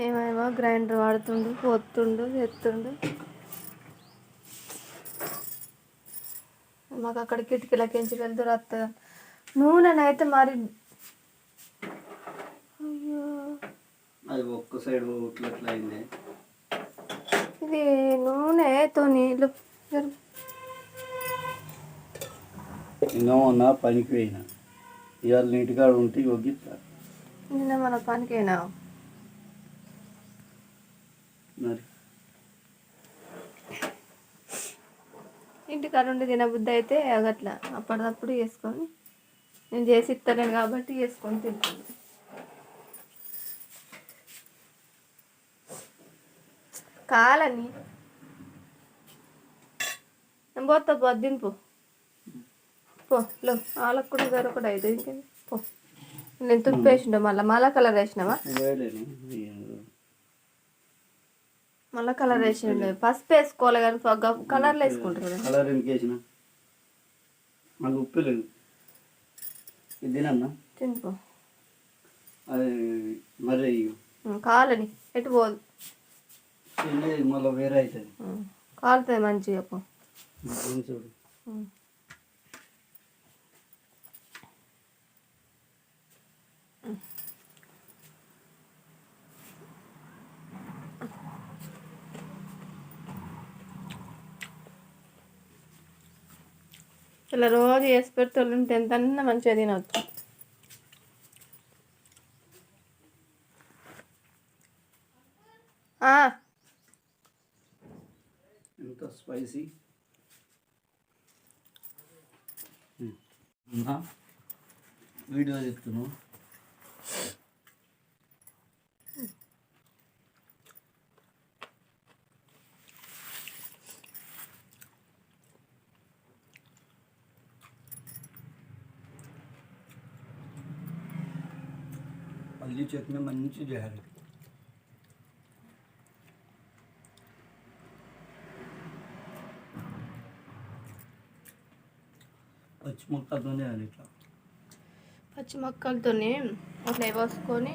ఏమేమో గ్రైండర్ వాడుతుండు, పోతుండు, ఎత్తుండు. మాకు అక్కడ కిటికీలకించి వెళ్తురు వస్తుంది. నూనెనైతే మరి అయ్యో అది ఒక్క సైడ్ ఇట్లా అయింది. ఇది నూనెతో నీళ్ళు ఇంకా మొన్న పనికి పోయినా, ఇవాళ నీట్గా ఉంటే ఒగ్గిస్తా. నిన్న మన పనికైనా మరి ఇంటికాడ ఉండి తినబుద్ధి అయితే అట్లా అప్పటిదప్పుడు వేసుకొని, నేను చేసి ఇస్తాను కాబట్టి వేసుకొని తింటాను. కాలని పోతా దింపు పో లో వాళ్ళకు కూడా దొరకడు అయితే ఇంకేంది పో. నేను తుప్పు వేసిండు మళ్ళా కలర్ వేసినావా? మళ్ళీ కలర్ వేసిండు. పసుపు వేసుకోవాలి కానీ కలర్లు వేసుకుంటారు. కలర్ ఎందుకు వేసిన? మళ్ళీ ఉప్పు లేదు. ఇది తినన్నా తినిపో. అది మరి కాలని ఎటు పోదు, మళ్ళీ వేరే అవుతుంది. కాలుతుంది మంచిగా పో. చూడు ఇలా రోజు వేసి పెడుతుంటే ఎంత మంచిగా తినవచ్చు. ఎంత స్పైసీ వీడియో చెప్తున్నావు. పల్లి చట్నీ మంచి చేయాలి. పచ్చిమిరపకాయలతోనే అది ఇట్లా పచ్చిమిరపకాయలతో అట్లా వేసుకొని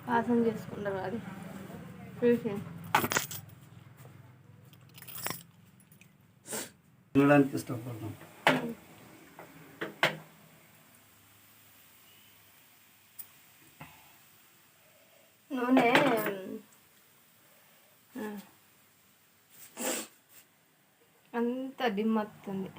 పాసం చేసుకుంటారు. అది తినడానికి ఇష్టపడతాం. నూనె అంత డిమ్ వస్తుంది.